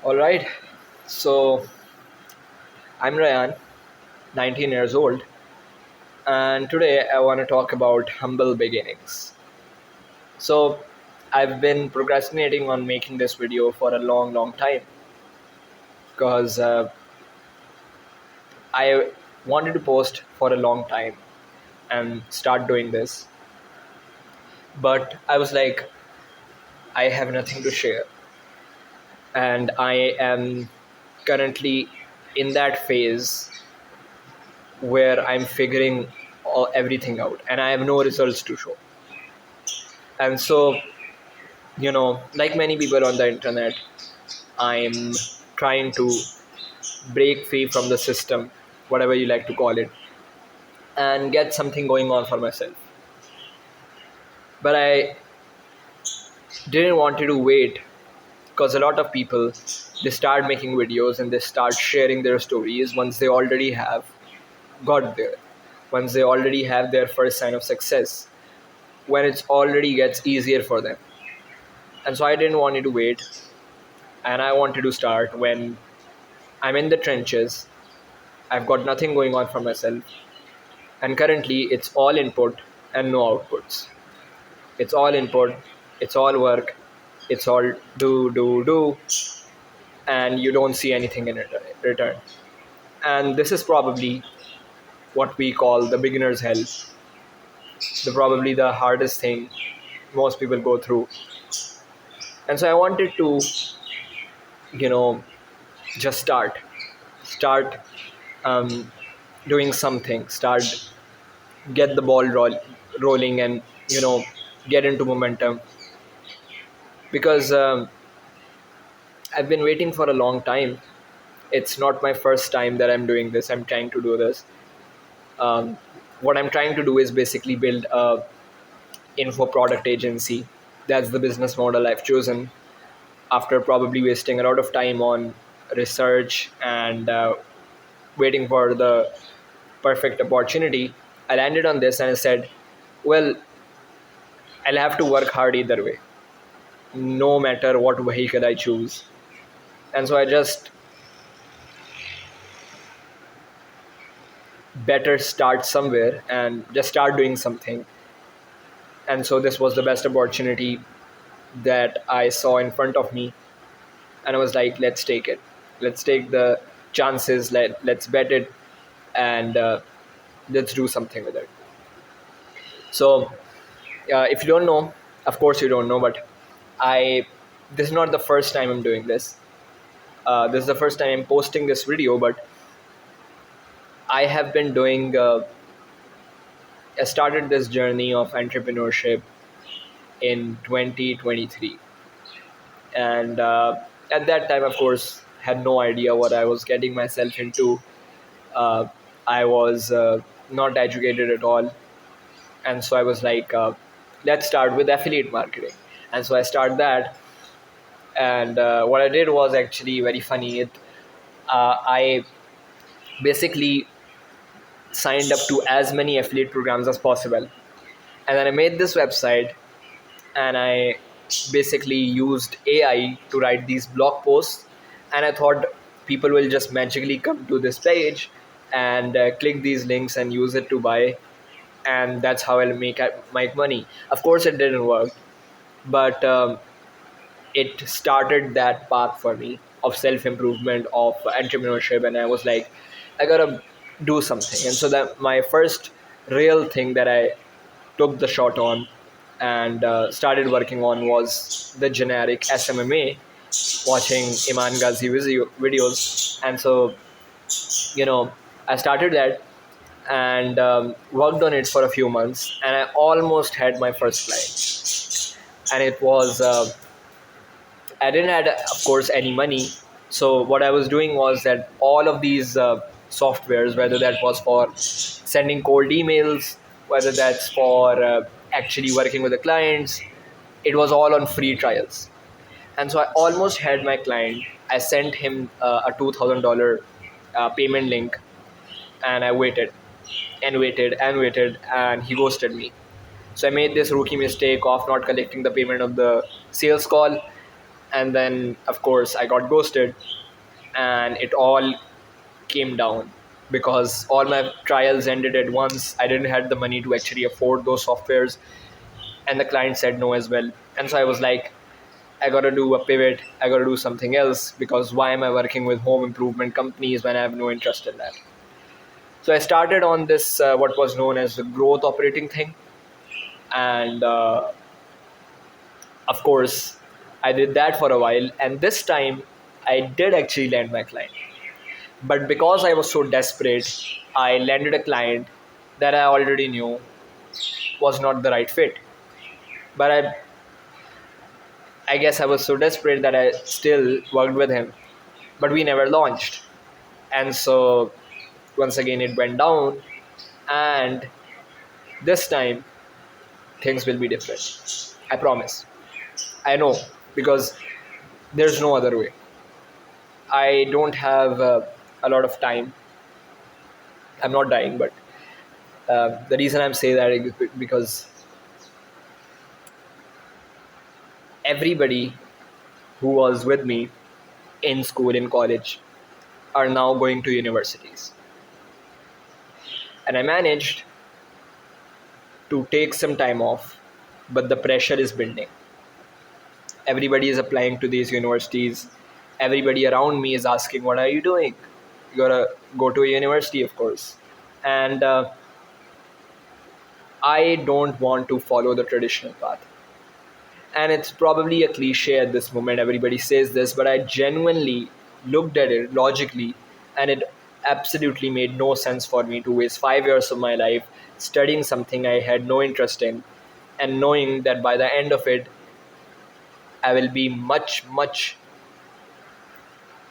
All right. So I'm Ryan, 19 years old, and today I want to talk about humble beginnings. So I've been procrastinating on making this video for a long, long time because I wanted to post for a long time and start doing this, but I was like, I have nothing to share, and I am currently in that phase where I'm figuring everything out and I have no results to show. And so, like many people on the internet, I'm trying to break free from the system, whatever you like to call it, and get something going on for myself. But I didn't want to wait because a lot of people, they start making videos and they start sharing their stories once they already have got there, once they already have their first sign of success, when it's already gets easier for them. And so I didn't want to wait, and I wanted to start when I'm in the trenches. I've got nothing going on for myself, and currently it's all input and no outputs. It's all input, it's all work, it's all do, and you don't see anything in return. And this is probably what we call the beginner's hell, probably the hardest thing most people go through. And so I wanted to, you know, just start um, doing something, get the ball rolling, and get into momentum, because I've been waiting for a long time. It's not my first time that I'm doing this. I'm trying to do this. um, what I'm trying to do is basically build a info product agency. That's the business model I've chosen after probably wasting a lot of time on research and waiting for the perfect opportunity. I landed on this and I said, well, I'll have to work hard either way, no matter what vehicle I choose. And so I just better start somewhere and just start doing something. And so this was the best opportunity that I saw in front of me. And I was like, let's take it. Let's take the chances. Let's bet it, and let's do something with it. So if you don't know, of course you don't know, but I this is not the first time I'm doing this. This is the first time I'm posting this video, but I have been doing. I started this journey of entrepreneurship in 2023, and at that time, of course, had no idea what I was getting myself into. Uh, I was not educated at all, and so I was like, let's start with affiliate marketing. And so I started that, and what I did was actually very funny. I basically signed up to as many affiliate programs as possible, and then I made this website, and I basically used AI to write these blog posts, and I thought people will just magically come to this page and click these links and use it to buy, and that's how I'll make money. Of course, it didn't work, but it started that path for me of self improvement, of entrepreneurship, and I was like, I gotta do something. And so that my first real thing that I took the shot on and started working on was the generic SMMA, watching Iman Ghazi videos. And so, I started that and worked on it for a few months, and I almost had my first client. And it was, I didn't have, of course, any money. So what I was doing was that all of these softwares, whether that was for sending cold emails, whether that's for actually working with the clients, it was all on free trials. And so I almost had my client. I sent him a $2,000 payment link, and I waited and waited and waited, and he ghosted me. So I made this rookie mistake of not collecting the payment of the sales call, And then, of course, I got ghosted, and it all came down because all my trials ended at once. I didn't have the money to actually afford those softwares, and the client said no as well. And so I was like, I gotta do a pivot. I gotta do something else, because why am I working with home improvement companies when I have no interest in that? So I started on this what was known as the growth operating thing, and of course, I did that for a while. And this time, I did actually land my client. But because I was so desperate, I landed a client that I already knew was not the right fit. But I guess I was so desperate that I still worked with him. But we never launched. And so once again, it went down. And this time, things will be different. I promise. I know, because there's no other way. I don't have a lot of time. I'm not dying, but the reason I'm saying that is because everybody who was with me in school, in college, are now going to universities. And I managed to take some time off, but the pressure is building. Everybody is applying to these universities. Everybody around me is asking, what are you doing? You gotta go to a university, of course. And I don't want to follow the traditional path. And it's probably a cliche at this moment, everybody says this, but I genuinely looked at it logically, and it absolutely made no sense for me to waste 5 years of my life studying something I had no interest in, and knowing that by the end of it I will be much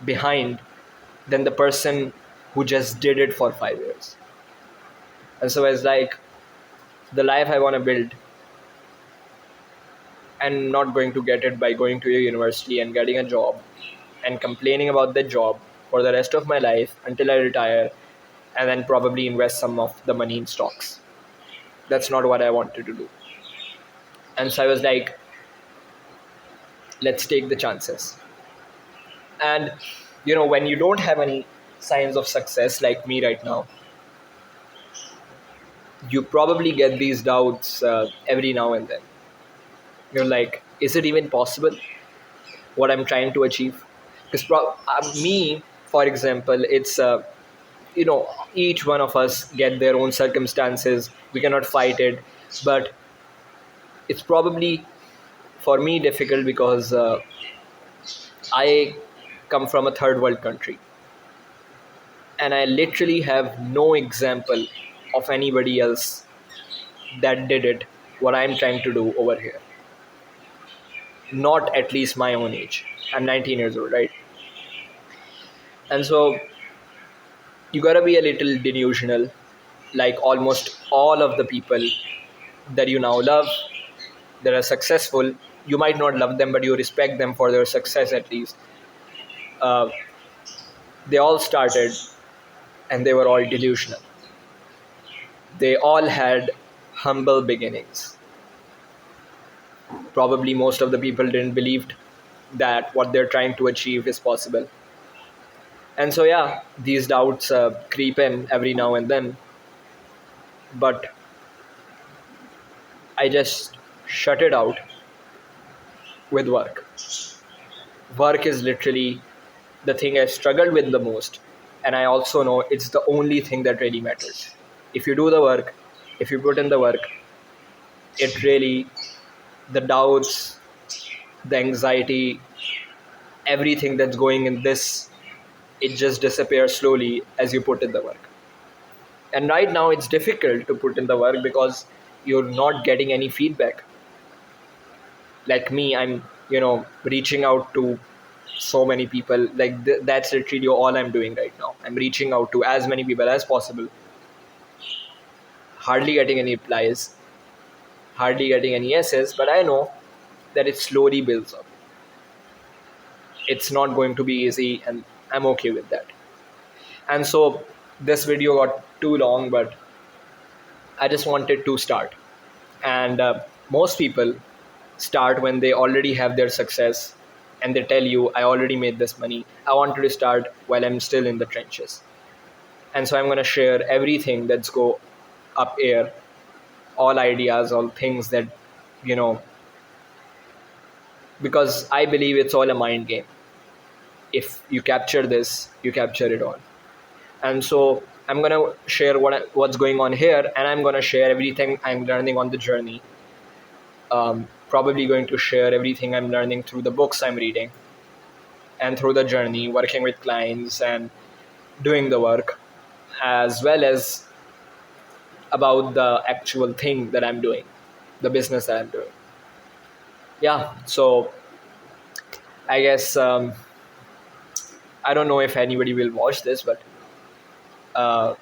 behind than the person who just did it for 5 years. And so it's like, the life I want to build, and not going to get it by going to a university and getting a job and complaining about that job for the rest of my life until I retire, and then probably invest some of the money in stocks. That's not what I wanted to do. And so I was like, let's take the chances. And when you don't have any signs of success like me right now, you probably get these doubts every now and then. You're like, is it even possible what I'm trying to achieve? Because me, for example, it's each one of us get their own circumstances. We cannot fight it, but it's probably for me difficult because I come from a third world country, and I literally have no example of anybody else that did it what I'm trying to do over here. Not at least my own age. I'm 19 years old, right? And so you gotta be a little delusional, like almost all of the people that you now love, that are successful. You might not love them, but you respect them for their success at least. Uh, they all started, and they were all delusional. They all had humble beginnings. Probably most of the people didn't believe that what they're trying to achieve is possible. And so, yeah, these doubts creep in every now and then. But I just shut it out with work. Work is literally the thing I've struggled with the most. And I also know it's the only thing that really matters. If you do the work, if you put in the work, it really, the doubts, the anxiety, everything that's going in this, it just disappears slowly as you put in the work. And right now it's difficult to put in the work because you're not getting any feedback. Like me, I'm reaching out to so many people. Like that's literally all I'm doing right now. I'm reaching out to as many people as possible, hardly getting any replies, hardly getting any yeses, but I know that it slowly builds up. It's not going to be easy, and I'm okay with that. And so this video got too long, but I just wanted to start. And most people start when they already have their success, and they tell you, I already made this money. I wanted to start while I'm still in the trenches. And so I'm going to share everything that's go up air, all ideas, all things that, you know, because I believe it's all a mind game. If you capture this, you capture it all. And so I'm going to share what's going on here, and I'm going to share everything I'm learning on the journey. Probably going to share everything I'm learning through the books I'm reading and through the journey, working with clients and doing the work, as well as about the actual thing that I'm doing, the business that I'm doing. Yeah, so I guess I don't know if anybody will watch this, but uh,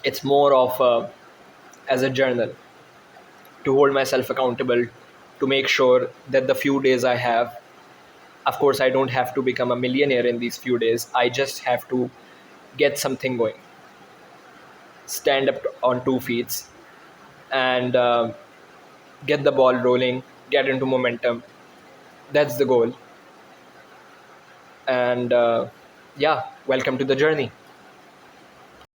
it's more of as a journal to hold myself accountable, to make sure that the few days I have, of course, I don't have to become a millionaire in these few days. I just have to get something going, stand up on 2 feet, and get the ball rolling, get into momentum. That's the goal. And yeah, welcome to the journey.